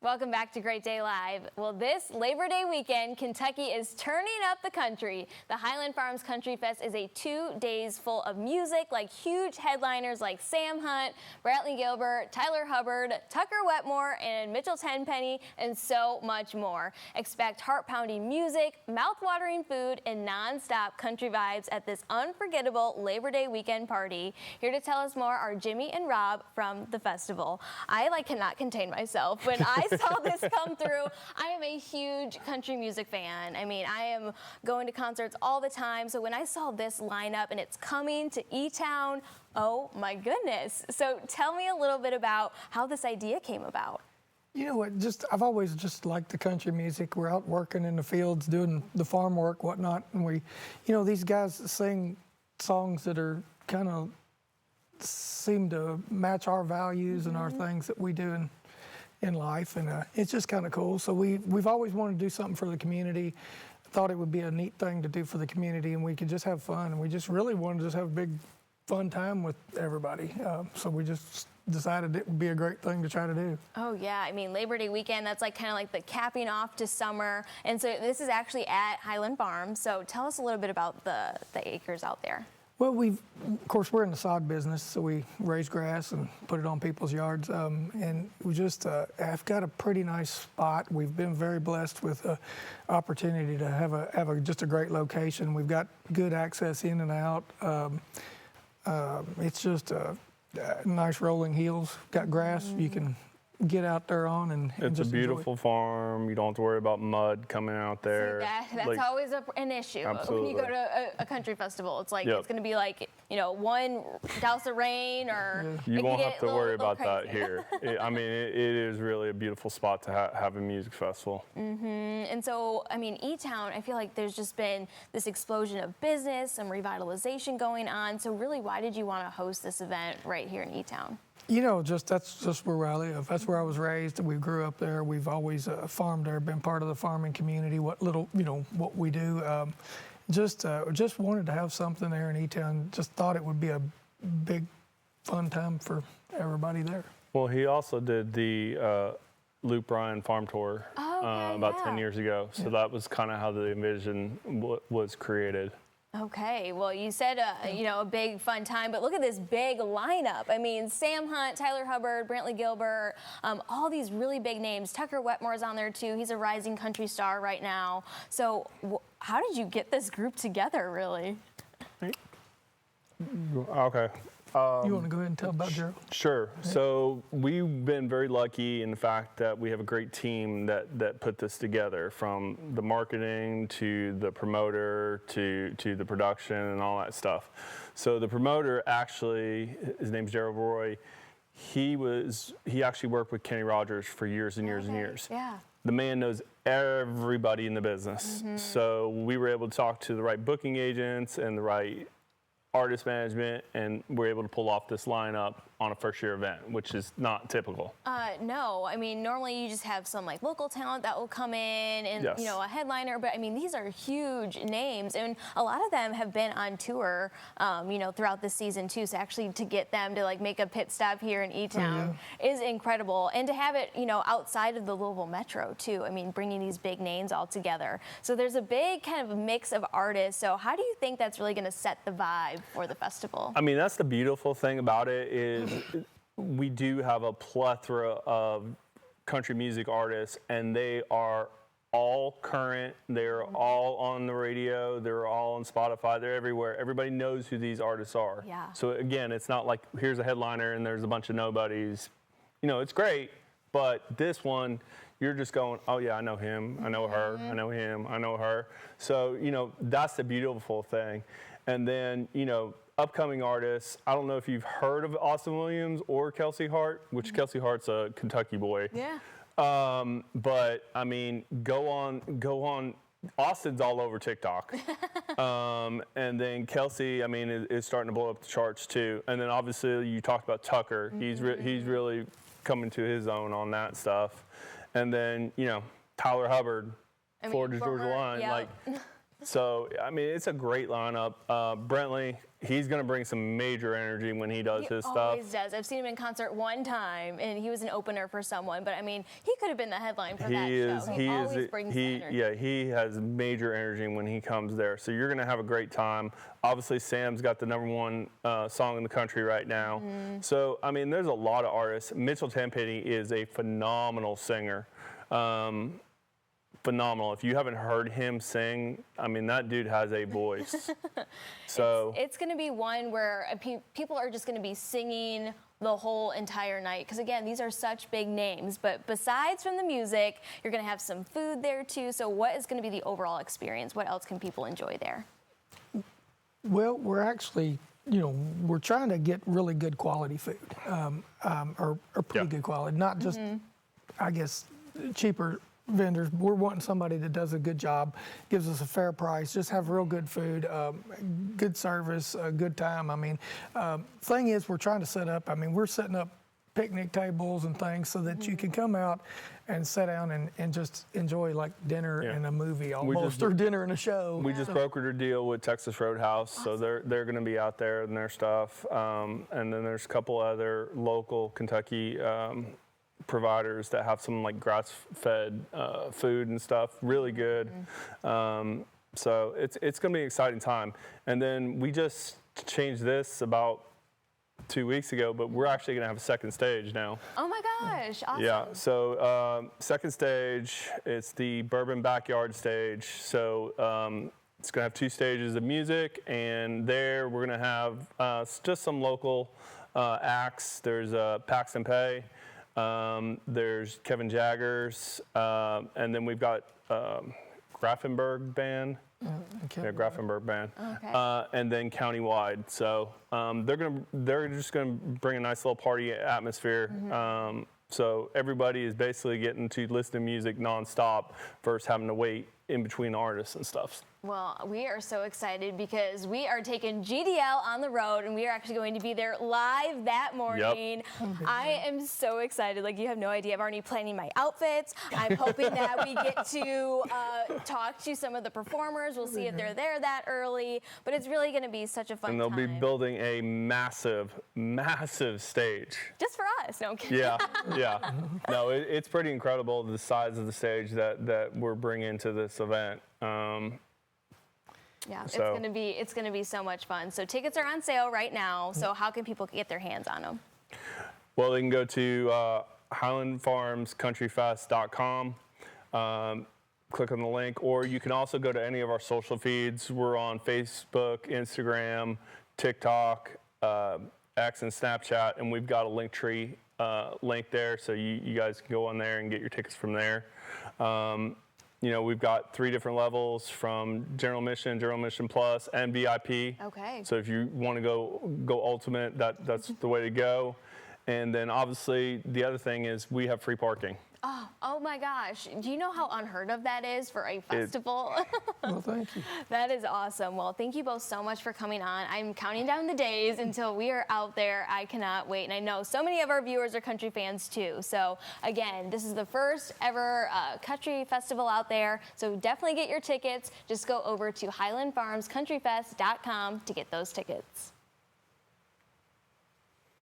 Welcome back to Great Day Live. Well, this Labor Day weekend, Kentucky is turning up the country. The Highland Farms Country Fest is a 2 days full of music, like huge headliners like Sam Hunt, Brantley Gilbert, Tyler Hubbard, Tucker Wetmore, and Mitchell Tenpenny, and so much more. Expect heart-pounding music, mouth-watering food, and non-stop country vibes at this unforgettable Labor Day weekend party. Here to tell us more are Jimmy and Rob from the festival. I cannot contain myself. When I saw this come through, I am a huge country music fan. I mean, I am going to concerts all the time. So when I saw this lineup and it's coming to E-Town, oh my goodness. So tell me a little bit about how this idea came about. You know what, I've always just liked the country music. We're out working in the fields, doing the farm work, whatnot. And these guys sing songs that are kind of seem to match our values and our things that we do in life, and it's just kind of cool. So we've always wanted to do something for the community. Thought it would be a neat thing to do for the community, and we could just have fun. And we just really wanted to just have a big fun time with everybody. So we just decided it would be a great thing to try to do. Oh yeah, I mean Labor Day weekend, that's kind of like the capping off to summer. And so this is actually at Highland Farms. So tell us a little bit about the acres out there. Well, of course, we're in the sod business, so we raise grass and put it on people's yards. And we just have got a pretty nice spot. We've been very blessed with the opportunity to have just a great location. We've got good access in and out. It's just nice rolling hills. Got grass you can get out there on and it's just a beautiful farm. You don't have to worry about mud coming out there. See, that's always an issue. Absolutely. When you go to a country festival, it's like Yep. it's going to be like, one douse of rain, or You won't have to worry about crazy. that here. I mean, it is really a beautiful spot to have a music festival. And so, I mean, E-Town, I feel like there's just been this explosion of business, some revitalization going on. So really, why did you want to host this event right here in E-Town? That's just where I live. That's where I was raised. We grew up there. We've always farmed there, been part of the farming community, what we do. Just wanted to have something there in E-Town. Just thought it would be a big, fun time for everybody there. Well, he also did the Luke Bryan farm tour about 10 years ago. So that was kind of how the envision was created. Okay, well, you said, a big fun time, but look at this big lineup. I mean, Sam Hunt, Tyler Hubbard, Brantley Gilbert, all these really big names. Tucker Wetmore's on there too. He's a rising country star right now. So how did you get this group together, really? Okay. You want to go ahead and tell about Gerald? Sure. So we've been very lucky in the fact that we have a great team that put this together, from the marketing to the promoter to the production and all that stuff. So the promoter, actually, his name's Gerald Roy. He actually worked with Kenny Rogers for years and years and years. Yeah. The man knows everybody in the business. So we were able to talk to the right booking agents and the right artist management, and we're able to pull off this lineup on a first-year event, which is not typical. No, I mean, normally you just have some local talent that will come in and, Yes. a headliner, but I mean, these are huge names, and a lot of them have been on tour, throughout the season too, so actually to get them to make a pit stop here in E-Town is incredible, and to have it, outside of the Louisville Metro too, I mean, bringing these big names all together. So there's a big kind of mix of artists, so how do you think that's really gonna set the vibe for the festival? I mean, that's the beautiful thing about it is we do have a plethora of country music artists, and they are all current. They're all on the radio. They're all on Spotify. They're everywhere. Everybody knows who these artists are. Yeah. So again, it's not like here's a headliner and there's a bunch of nobodies. It's great, but this one, you're just going, oh yeah, I know him, I know her, I know him, I know her. So, that's the beautiful thing. And then, upcoming artists, I don't know if you've heard of Austin Williams or Kelsey Hart, which Kelsey Hart's a Kentucky boy. Yeah. But I mean, go on. Austin's all over TikTok. And then Kelsey, I mean, is starting to blow up the charts too. And then obviously you talked about Tucker. He's really coming to his own on that stuff. And then, Tyler Hubbard, Florida Georgia Line, So, I mean, it's a great lineup. Brantley, he's going to bring some major energy when he does his He stuff. always does. I've seen him in concert one time, and he was an opener for someone. But I mean, he could have been the headline for that show. He always brings the energy. Yeah, he has major energy when he comes there. So you're going to have a great time. Obviously, Sam's got the #1 song in the country right now. So I mean, there's a lot of artists. Mitchell Tenpenny is a phenomenal singer. Phenomenal. If you haven't heard him sing, I mean, that dude has a voice. So it's going to be one where people are just going to be singing the whole entire night. Because again, these are such big names. But besides from the music, you're going to have some food there too. So what is going to be the overall experience? What else can people enjoy there? Well, we're actually, we're trying to get really good quality food, or pretty good quality, not just, I guess, cheaper vendors. We're wanting somebody that does a good job, gives us a fair price, just have real good food, good service, a good time. I mean, thing is, we're trying to set up, we're setting up picnic tables and things so that you can come out and sit down and just enjoy like dinner and a movie almost, or dinner and a show. We just brokered a deal with Texas Roadhouse, so they're going to be out there and their stuff. And then there's a couple other local Kentucky providers that have some like grass-fed food and stuff, really good. So it's going to be an exciting time. And then we just changed this about 2 weeks ago, but we're actually going to have a second stage now. Oh my gosh, awesome. Yeah, so second stage, it's the Bourbon Backyard Stage. So it's going to have 2 stages of music, and there we're going to have just some local acts. There's Paxton Pay. There's Kevin Jaggers, and then we've got Grafenberg Band. Grafenberg Band. Okay. And then countywide. So they're just gonna bring a nice little party atmosphere. So everybody is basically getting to listen to music nonstop versus having to wait in between artists and stuff. Well, we are so excited because we are taking GDL on the road, and we are actually going to be there live that morning. Yep. I am so excited. Like, you have no idea. I'm already planning my outfits. I'm hoping that we get to talk to some of the performers. We'll see if they're there that early. But it's really going to be such a fun time. And they'll be building a massive, massive stage. Just for us. No, I'm kidding. Yeah. No, it's pretty incredible, the size of the stage that we're bringing to this event. Yeah, So- it's gonna be so much fun. So tickets are on sale right now. So how can people get their hands on them? Well, they can go to highlandfarmscountryfest.com, click on the link, or you can also go to any of our social feeds. We're on Facebook, Instagram, TikTok, X, and Snapchat, and we've got a Linktree link there, so you guys can go on there and get your tickets from there. We've got 3 different levels, from General Admission Plus, and VIP. Okay. So if you want to go ultimate, that's the way to go. And then obviously the other thing is we have free parking. Oh my gosh. Do you know how unheard of that is for a festival? Well, thank you. That is awesome. Well, thank you both so much for coming on. I'm counting down the days until we are out there. I cannot wait. And I know so many of our viewers are country fans too. So again, this is the first ever country festival out there. So definitely get your tickets. Just go over to highlandfarmscountryfest.com to get those tickets.